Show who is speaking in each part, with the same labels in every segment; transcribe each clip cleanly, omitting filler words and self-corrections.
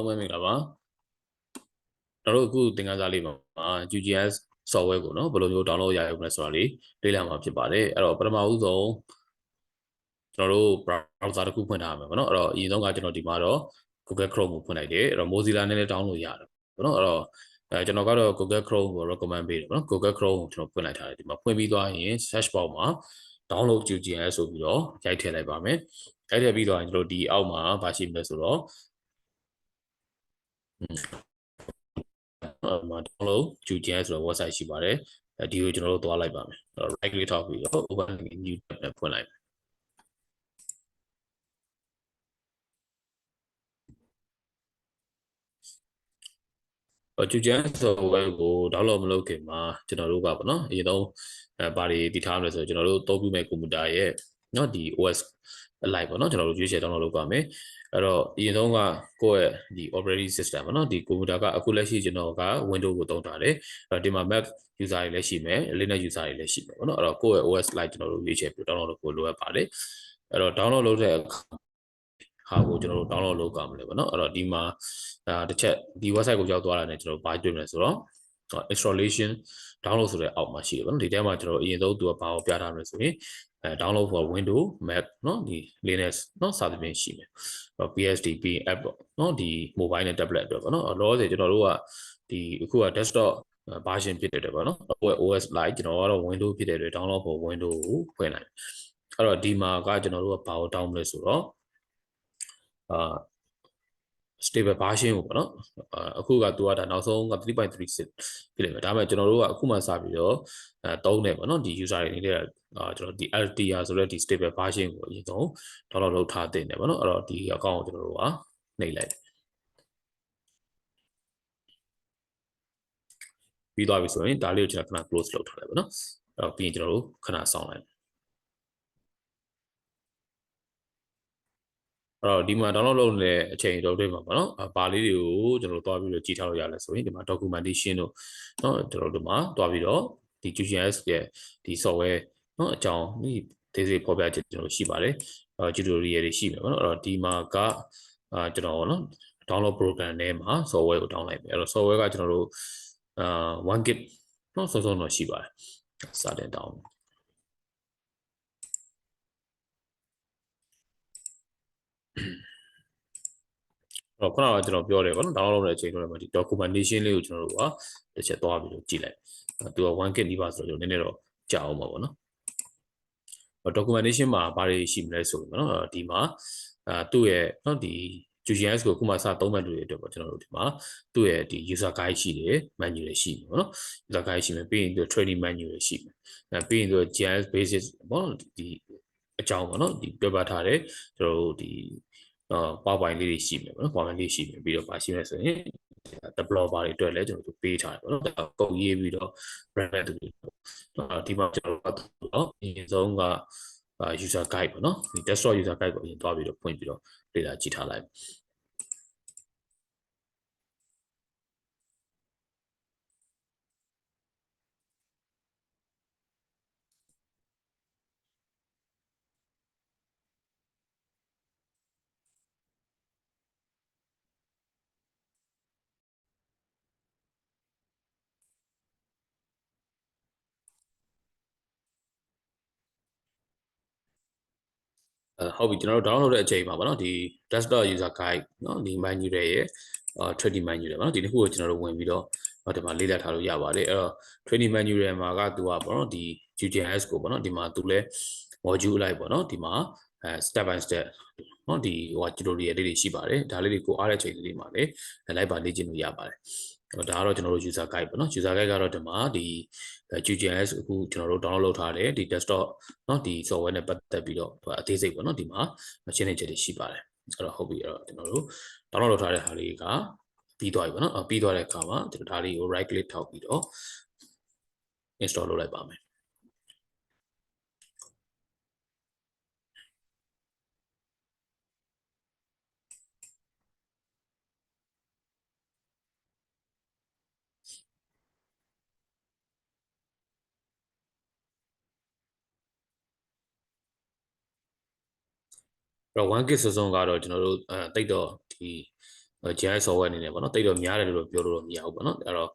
Speaker 1: မင်္ဂလာပါကျွန်တော်တို့အခုသင်ခန်းစာလေးမှာ QGIS software ကိုနော်ဘယ်လိုမျိုး download ရရုံလဲဆိုတာလေးလေ့လာမှာဖြစ်ပါတယ်အဲ့တော့ပထမဦးဆုံးကျွန်တော်တို့ browser တစ်ခုဖွင့်ထားရမယ်ပေါ့နော်အဲ့တော့အရင်ဆုံးကကျွန်တော်ဒီမှာတော့ Google Chrome ကိုဖွင့်လိုက်တယ်အဲ့တော့ Mozilla နဲ့လည်း download ရတယ်ပေါ့နော်အဲ့တော့ကျွန်တော်ကတော့ Google Chrome ကို recommend ပေးတယ်ပေါ့နော် Google Chrome ကိုကျွန်တော်ဖွင့်လိုက်ထားတယ်ဒီမှာဖွင့်ပြီးသွားရင် search box မှာ download QGIS ဆိုပြီးတော့ရိုက်ထည့်လိုက်ပါမယ်ရိုက်ထည့်ပြီးတော့ကျွန်တော်ဒီအောက်မှာပါရှိမလဲဆိုတော့download QGIS ဆိုတော့ website ရှိပါတယ်ဒီကိုကျွန်တော်တို့သွားလိုက်ပါမယ် right click ထောက်ပြီးတော့ open new tab နဲ့ဖွင့်လိုက်QGIS software ကို download မလုပ်ခင်မှာကျွန်တော်တို့ကပေါ့နော်အရင်ဆုံးဘာတွေတည်ထားမလဲဆိုတော့ကျွန်တော်တို့သုံးပြီးမဲ့ကွန်ပျူတာရဲ့เนาะဒီ OS အလိုက်ပေါ့နော်ကျွန်တော်တို့ရွေးချယ် download လုပ်ပါမယ်အဲ့တော့အရင်ဆုံးကကိုယ့်ရဲ့ဒီ operating system ပေါ့နော်ဒီကွန်ပျူတာကအခုလက်ရှိကျွန်တော်က Windows ကိုသုံးထားတယ်အဲ့တော့ဒီမှာ Mac user တွေလည်းရှိမယ် Linux user တွေလည်းရှိမယ်ပေါ့နော်အဲ့တော့ကိုယ့်ရဲ့ OS လိုက်ကျွန်တော်တို့ရွေးချယ်ပြီး download လုပ်ဖို့လိုအပ်ပါတယ်အဲ့တော့ download လုပ်တဲ့ဟာကိုကျွန်တော်တို့ download လုပ်ကြမလဲပေါ့နော်အဲ့တော့ဒီမှာတစ်ချက်ဒီ website ကိုရောက်သွားတာနဲ့ကျွန်တော်ဘာတွေ့မလဲဆိုတော့ installation download ဆိုတဲ့အောက်မှာရှိတယ်ပေါ့နော်ဒီထဲမှာကျွန်တော်အရင်ဆုံးသူကဘာကိုပြထားမလဲဆိုရင်download for Windows Mac เนาะဒီ Linux เนาะစသဖြင့်ရှိမယ် PSD app ပေါ့เนาะဒီ mobile နဲ့ tablet အတွက်ပေါ့เนาะလောဆယ်ကျွန်တော်တို့ကဒီအခုက desktop version ဖြစ်တယ်ပေါ့เนาะ OS like ကျွန်တော်ကတော့ Windows ဖြစ်တဲ့အတွက် download for Windows ကိုဖွင့်လိုက်အဲ့တော့ဒီမှာကကျွန်တော်တို့ကဘာကို download မလဲဆိုတော့stable version ကိုပေါ့နော်အခုကသူကဒါနောက်ဆုံးက 3.36 ဖြစ်လိမ့်မယ်ဒါပေမဲ့ကျွန်တော်တို့ကအခုမှစပြီးတော့သုံးတယ်ပေါ့နော်ဒီ user တွေနေတဲ့ကျွန်တော်ဒီ LTR ဆိုတဲ့ဒီ stable version ကိုအရင်ဆုံး download လုပ်ထားတင်တယ်ပေါ့နော်အဲ့တော့ဒီ account ကိုကျွန်တော်တို့ကနှိပ်လိုက်ပြီးသွားပြီဆိုရင်ဒါလေးကိုကျွန်တော်ခဏ close လုပ်ထားလိုက်ပေါ့နော်အဲ့တော့ပြီးရင်ကျွန်တော်တို့ခဏစောင့်လိုက်အဲ့တော့ဒီမှာ download လုပ်နေတဲ့အချိန်တွေမှာပေါ့နော်ဘာလေးတွေကိုကျွန်တော်တို့တွားပြီးတော့ကြည့်ထားလို့ရလဲဆိုရင်ဒီမှာ documentation တို့เนาะကျွန်တော်တို့မှာတွားပြီးတော့ဒီ QGIS ရဲ့ဒီ software เนาะအကြောင်းဒီသေးစိတ်ဖော်ပြချက်ကျွန်တော်ရှိပါတယ်tutorial တွေရှိမယ်ပေါ့နော်အဲ့တော့ဒီမှာကကျွန်တော်เนาะ download program ထဲမှာ software ကို download လိုက်မယ်အဲ့တော့ software ကကျွန်တော်တို့1 gig เนาะစုံတော့ရှိပါတယ်စတဲ့ downတော့ခုနကကျွန်တော်ပြောတယ်ပေါ့နော် download လုပ်တဲ့အချိန်တော့ဒီ documentation လေးကိုကျွန်တော်တို့ကတစ်ချက်သွားပြီးတော့ကြည့်လိုက်သူက1 gig နီးပါးဆိုတော့နည်းနည်းတော့ကြာအောင်ပါပေါ့နော် documentation မှာဘာတွေရှိမလဲဆိုရင်နော်ဒီမှာသူ့ရဲ့နော်ဒီ QGIS ကိုခုမှစသုံးမဲ့လူတွေအတွက်ပေါ့ကျွန်တော်တို့ဒီမှာသူ့ရဲ့ဒီ user guide ရှိတယ် menu တွေရှိတယ်ပေါ့နော် user guide ရှိမယ်ပြီးရင်သူ training menu တွေရှိမယ်ပြီးရင်သူ GIS basis ပေါ့ဒီအကြောင်းပေါ့နော်ဒီပြောပြထားတယ်ကျွန်တော်တို့ဒီPowerPoint လေးတွေရှိမယ်ပေါ့နော် PowerPoint လေးရှိမယ်ပြီးတော့ပါရှိမယ်ဆိုရင် developer တွေအတွက်လည်းကျွန်တော်တို့ပေးထားတယ်ပေါ့နော်ကုတ်ရေးပြီးတော့ brand တူဒီမှာကျွန်တော်တို့အရင်ဆုံးကuser guide ပေါ့နော်ဒီ desktop user guide ကိုအရင်သွားပြီးတော့ဖွင့်ပြီးတော့လေ့လာကြည့်ထားလိုက်ဟုတ်ပြီကျွန်တော်တို့ download တဲ့အချိန်မှာပေါ့နော်ဒီ desktop user guide เนาะဒီ menu တွေရဲ့trading menu တွေပေါ့နော်ဒီတစ်ခုကိုကျွန်တော်တို့ဝင်ပြီးတော့ဒီမှာလေ့လာထားလို့ရပါတယ်အဲ့တော့ trading menu တွေမှာကသူကပေါ့နော်ဒီ QGIS ကိုပေါ့နော်ဒီမှာသူလဲ module လိုက်ပေါ့နော်ဒီမှာstep by step เนาะဒီဟို tutorial လေးတွေရှိပါတယ်ဒါလေးတွေကိုအားတဲ့ချိန်လေးမှာလည်းလိုက်ပါလေ့ကျင့်လို့ရပါတယ်ဒါကတော့ကျွန်တော်တို့ user guide ပေါ့နော် user guide ကတော့ဒီမှာဒီ QGIS အခုကျွန်တော်တို့ download လုပ်ထားတယ်ဒီ desktop เนาะဒီ software နဲ့ပတ်သက်ပြီးတော့အသေးစိတ်ပေါ့နော်ဒီမှာရှင်းနေချက်တွေရှိပါတယ်အဲ့တော့ဟုတ်ပြီအဲ့တော့ကျွန်တော်တို့ download လုပ်ထားတဲ့ဟာလေးကပြီးသွားပြီပေါ့နော်ပြီးသွားတဲ့အခါမှာကျွန်တော်ဒါလေးကို right click ထောက်ပြီးတော့ install လုပ်လိုက်ပါမယ်တော့ 1 gig စုံစုံကတော့ကျွန်တော်တို့တိတ်တော့ဒီ GIS software အနေနဲ့ပေါ့နော်တိတ်တော့များတယ်လို့ပြောလို့တော့မရဘူးပေါ့နော်အဲ့တော့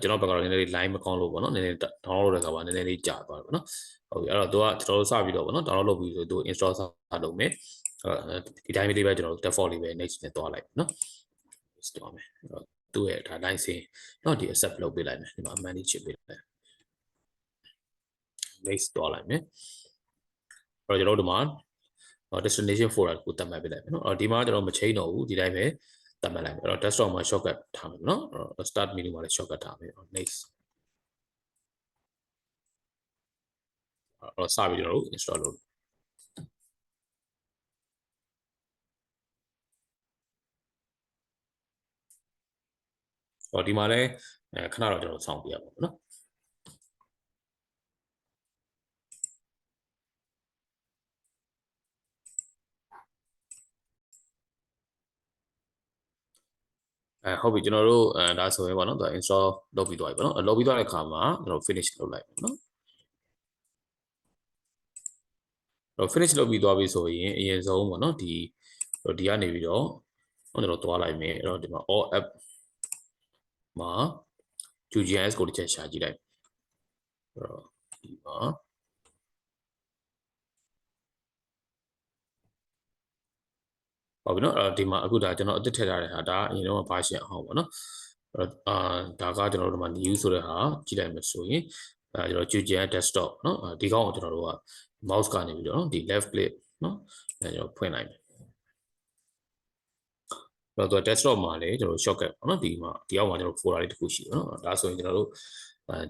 Speaker 1: ကျွန်တော်ဘက်ကတော့နည်းနည်းလေး line မကောင်းလို့ပေါ့နော်နည်းနည်း download လုပ်တဲ့အခါမှာနည်းနည်းလေးကြာသွားတယ်ပေါ့နော်ဟုတ်ပြီအဲ့တော့သူကကျွန်တော်တို့စပြီးတော့ပေါ့နော် download လုပ်ပြီးဆိုသူ install စလုပ်မယ်ဒီတိုင်းလေးပဲကျွန်တော်တို့ default လေးပဲ next နဲ့တွားလိုက်နော် install မယ်အဲ့တော့သူ့ရဲ့ဒါ license နော်ဒီ accept လုပ်ပေးလိုက်မယ်ဒီမှာ manage ချစ်ပေးလိုက် next တွားလိုက်မယ်အဲ့တော့ကျွန်တော်တို့ဒီမှာ destination folder ကိုတတ်မှတ်ပေးလိုက်မယ်နော်အဲ့တော့ဒီမှာကျွန်တော်မချိန်တော့ဘူးဒီတိုင်းပဲတတ်မှတ်လိုက်မယ်အဲ့တော့ desktop မှာ shortcut ထားမယ်နော်အဲ့တော့ start menu မှာလည်း shortcut ထားမယ် next အဲ့တော့စပြီးကျွန်တော်တို့ install လုပ်ဒီမှာလည်းခဏတော့ကျွန်တော်စောင့်ပြရပါမယ်နော်ဟုတ်ပြီကျွန်တော်တို့ဒါဆိုရင်ပေါ့နော်သူ install လုပ်ပြီးသွားပြီပေါ့နော်လုပ်ပြီးသွားတဲ့အခါမှာကျွန်တော် finish လုပ်လိုက်ပေါ့နော်တော့ finish လုပ်ပြီးသွားပြီဆိုရင်အရင်ဆုံးပေါ့နော်ဒီကနေပြီးတော့ကျွန်တော်သွားလိုက်မယ်အဲ့တော့ဒီမှာ all app မှာ QGIS ကိုတစ်ချက်ရှာကြည့်လိုက်အဲ့တော့ဒီမှာဟုတ်ပြီနော်အဲ့တော့ဒီမှာအခုဒါကျွန်တော်အသစ်ထည့်ထားတဲ့ဟာဒါအရင်တော့ version အောင်ပေါ့နော်အဲ့တော့ဒါကကျွန်တော်တို့ဒီမှာ new ဆိုတဲ့ဟာကြည့်လိုက်မယ်ဆိုရင်ကျွန်တော် QGIS desktop နော်ဒီကောင်ကိုကျွန်တော်တို့က mouse ကနေပြီးတော့နော်ဒီ left click နော်ကျွန်တော်ဖွင့်လိုက်မယ်တော့ desktop မှာလည်းကျွန်တော် shortcut ပေါ့နော်ဒီမှာဒီအောက်မှာကျွန်တော် folder လေးတစ်ခုရှိတယ်နော်ဒါဆိုရင်ကျွန်တော်တို့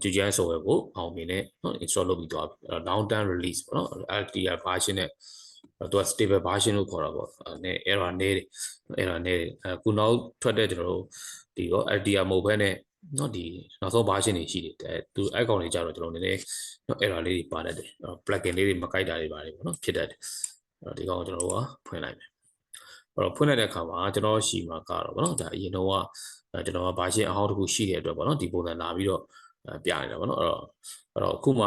Speaker 1: QGIS software ကိုအောင်မြင်နဲ့နော် install လုပ်ပြီးသွားပြီအဲ့တော့ long term release ပေါ့နော် LTR version နဲ့သူက stable version လို့ခေါ်တာပေါ့အဲ error နည်းတယ်ခုနောက်ထွက်တဲ့ကျွန်တော်တို့ဒီရော LTR မဟုတ်ဘဲနဲ့နော်ဒီနောက်ဆုံး version တွေရှိတယ်သူအဲ့ကောင်တွေကြတော့ကျွန်တော်နည်းနည်း error လေးတွေပါတတ်တယ် plugin လေးတွေမကိုက်တာတွေပါတယ်ပေါ့နော်ဖြစ်တတ်တယ်ဒီကောင်ကိုကျွန်တော်တို့ကဖွင့်လိုက်မယ်အဲ့တော့ဖွင့်လိုက်တဲ့အခါမှာကျွန်တော်ရှိမှာကတော့ဗောနော်ဒါအရင်တော့ကျွန်တော်ကဘာရှင်းအဟောင်းတစ်ခုရှိတဲ့အတွက်ဗောနော်ဒီပုံစံလာပြီးတော့ပြနေတာဗောနော်အဲ့တော့အခုမှ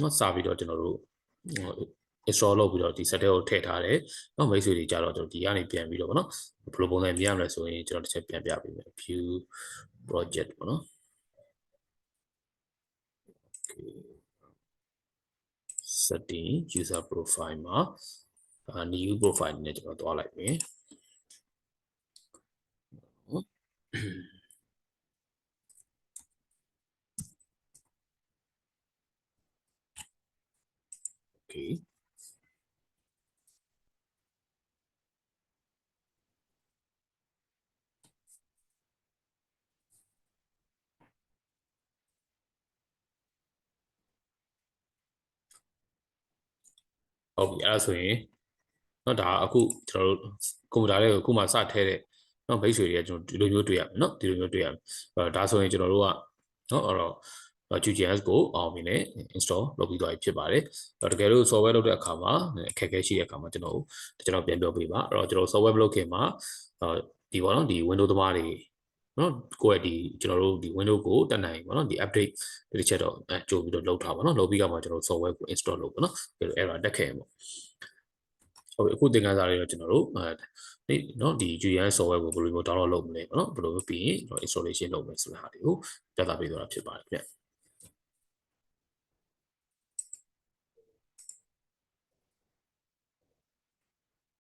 Speaker 1: နော်စပြီးတော့ကျွန်တော်တို့ install လုပ်ပြီးတော့ဒီ set ကိုထည့်ထားတယ်နော်မိတ်ဆွေတွေကြတော့ကျွန်တော်ဒီကနေပြန်ပြီးတော့ဗောနော်ဘယ်လိုပုံစံမြင်ရမလဲဆိုရင်ကျွန်တော်တစ်ချက်ပြန်ပြပေးမယ် view project ဗောနော် setting user profile မှာnew profile နဲ့ကျွန်တော်တွားလိုက်မယ်Okay. ဟုတ်ပြီအဲ့ဒါဆိုရင်နော်ဒါအခုကျွန်တော်တို့ကွန်ပျူတာလေးကိုအခုမှစထည့်တဲ့နော်မိတ်ဆွေတွေကကျွန်တော်ဒီလိုမျိုးတွေ့ရမယ်နော်ဒီလိုမျိုးတွေ့ရမယ်ဒါဆိုရင်ကျွန်တော်တို့ကနော်အဲ့တော့ QGIS ကိုအောင်မြင်နဲ့ install လုပ်ပြီးသွားပြီဖြစ်ပါတယ်တကယ်လို့ software လုပ်တဲ့အခါမှာအခက်အခဲရှိတဲ့အခါမှာကျွန်တော်ပြန်ပြောပေးပါအဲ့တော့ကျွန်တော် software မလုပ်ခင်မှာဒီပေါ့နော်ဒီ window သမားတွေနော်ကိုယ့်ရဲ့ဒီကျွန်တော်တို့ဒီ window ကိုတက်နိုင်ပေါ့နော်ဒီ update ဒီချက်တော့ကြိုပြီးတော့လုပ်ထားပါနော်လုပ်ပြီးကမှကျွန်တော် software ကို install လုပ်ပါနော်အဲ့တော့ error တက်ခဲ့ရင်ပေါ့ဟုတ်ပြီအခုသင်ခန်းစာလေးတော့ကျွန်တော်တို့ဒီနော်ဒီ QGIS software ကိုဘယ်လိုမျိုး download လုပ်မလဲပေါ့နော်ဘယ်လိုမျိုးပြီးရင် installation လုပ်မယ်ဆိုတဲ့ဟာတွေကိုပြသပေးသွားတာဖြစ်ပါတယ်ဗျ